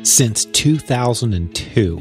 Since 2002,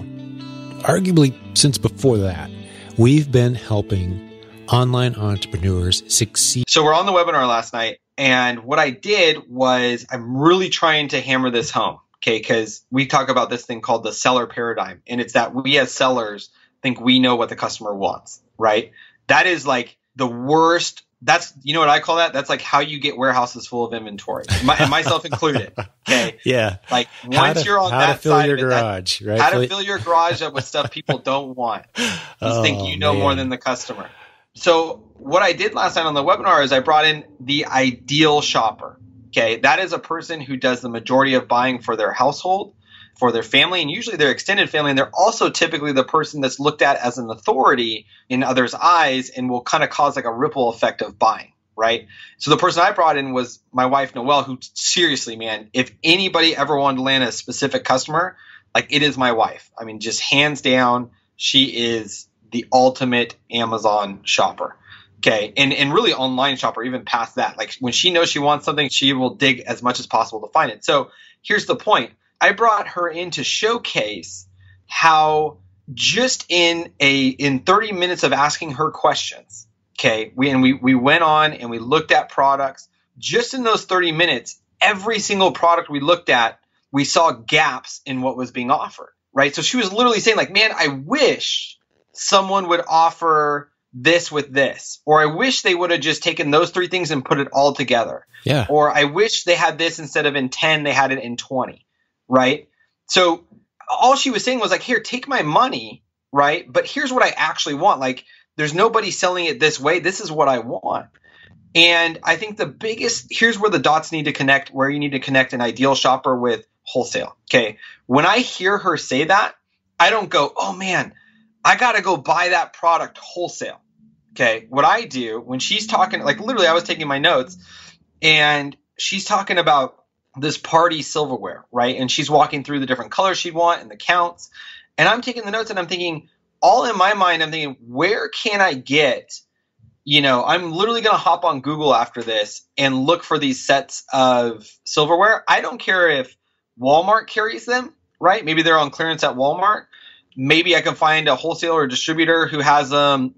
arguably since before that, we've been helping online entrepreneurs succeed. So we're on the webinar last night, and what I did was I'm really trying to hammer this home, okay? Because we talk about this thing called the seller paradigm, and it's that we as sellers think we know what the customer wants, right? That is like the worst. That's, you know what I call that? That's like how you get warehouses full of inventory, and myself included. Okay. Yeah. Like once you're on that side of it, garage, right? How to fill your garage up with stuff people don't want. You think you know more than the customer. So what I did last night on the webinar is I brought in the ideal shopper. Okay. That is a person who does the majority of buying for their household, for their family, and usually their extended family. And they're also typically the person that's looked at as an authority in others' eyes and will kind of cause like a ripple effect of buying, right? So the person I brought in was my wife, Noelle, who seriously, man, if anybody ever wanted to land a specific customer, like it is my wife. I mean, just hands down, she is the ultimate Amazon shopper. Okay. And really online shopper, even past that. Like when she knows she wants something, she will dig as much as possible to find it. So here's the point. I brought her in to showcase how just in 30 minutes of asking her questions, okay, we went on and we looked at products. Just in those 30 minutes, every single product we looked at, we saw gaps in what was being offered, right? So she was literally saying like, man, I wish someone would offer this with this, or I wish they would have just taken those three things and put it all together. Yeah. Or I wish they had this instead of in 10, they had it in 20. Right. So all she was saying was like, here, take my money. Right. But here's what I actually want. Like, there's nobody selling it this way. This is what I want. And I think here's where the dots need to connect, where you need to connect an ideal shopper with wholesale. Okay. When I hear her say that, I don't go, oh man, I got to go buy that product wholesale. Okay. What I do when she's talking, like literally I was taking my notes and she's talking about this party silverware, right? And she's walking through the different colors she'd want and the counts. And I'm taking the notes and I'm thinking, all in my mind, I'm thinking, where can I get, I'm literally going to hop on Google after this and look for these sets of silverware. I don't care if Walmart carries them, right? Maybe they're on clearance at Walmart. Maybe I can find a wholesaler or distributor who has them,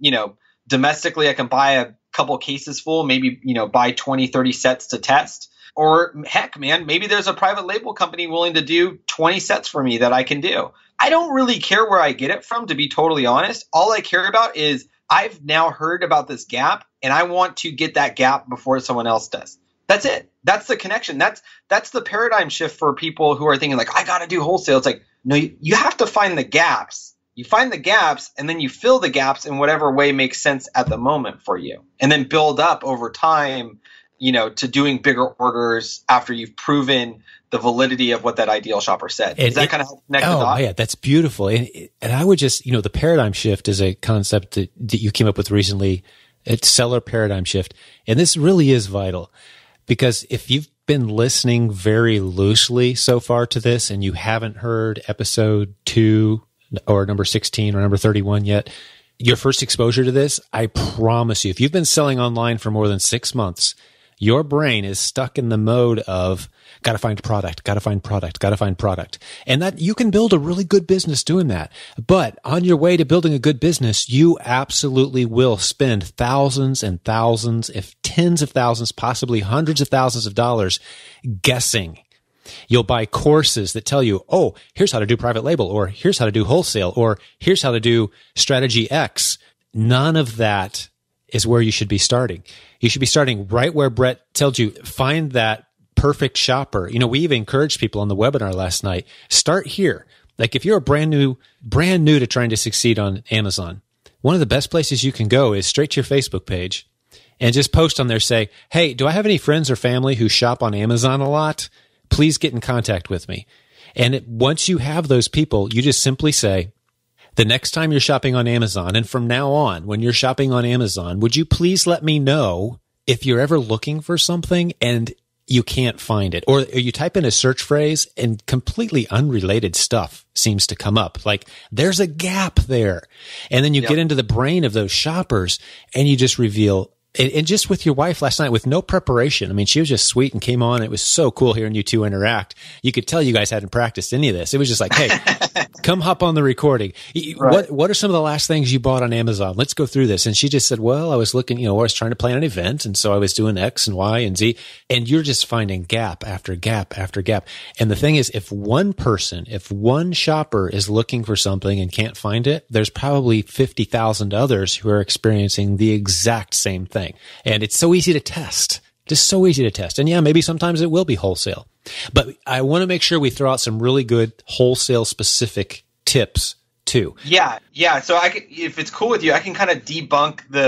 domestically. I can buy a couple cases full, maybe, buy 20, 30 sets to test. Or heck, man, maybe there's a private label company willing to do 20 sets for me that I can do. I don't really care where I get it from, to be totally honest. All I care about is I've now heard about this gap and I want to get that gap before someone else does. That's it. That's the connection. That's the paradigm shift for people who are thinking like, I got to do wholesale. It's like, no, you have to find the gaps. You find the gaps and then you fill the gaps in whatever way makes sense at the moment for you. And then build up over time, to doing bigger orders after you've proven the validity of what that ideal shopper said. Does that kind of help connect the dots? Yeah, that's beautiful. And I would just, the paradigm shift is a concept that you came up with recently. It's seller paradigm shift. And this really is vital because if you've been listening very loosely so far to this and you haven't heard episode 2 or number 16 or number 31 yet, your first exposure to this, I promise you, if you've been selling online for more than 6 months, your brain is stuck in the mode of gotta find product, gotta find product, gotta find product. And that you can build a really good business doing that. But on your way to building a good business, you absolutely will spend thousands and thousands, if tens of thousands, possibly hundreds of thousands of dollars guessing. You'll buy courses that tell you, oh, here's how to do private label, or here's how to do wholesale, or here's how to do strategy X. None of that is where you should be starting. You should be starting right where Brett told you, find that perfect shopper. We even encouraged people on the webinar last night, start here. Like if you're brand new to trying to succeed on Amazon, one of the best places you can go is straight to your Facebook page and just post on there, say, hey, do I have any friends or family who shop on Amazon a lot? Please get in contact with me. And once you have those people, you just simply say, the next time you're shopping on Amazon, and from now on, when you're shopping on Amazon, would you please let me know if you're ever looking for something and you can't find it? Or you type in a search phrase and completely unrelated stuff seems to come up. Like there's a gap there. And then you get into the brain of those shoppers and you just reveal And just with your wife last night with no preparation. I mean, she was just sweet and came on. It was so cool hearing you two interact. You could tell you guys hadn't practiced any of this. It was just like, hey, come hop on the recording. Right. What are some of the last things you bought on Amazon? Let's go through this. And she just said, well, I was looking, I was trying to plan an event. And so I was doing X and Y and Z. And you're just finding gap after gap after gap. And the thing is, if one shopper is looking for something and can't find it, there's probably 50,000 others who are experiencing the exact same thing. And it's so easy to test. Just so easy to test. And yeah, maybe sometimes it will be wholesale. But I want to make sure we throw out some really good wholesale specific tips too. Yeah. So if it's cool with you, I can kind of debunk the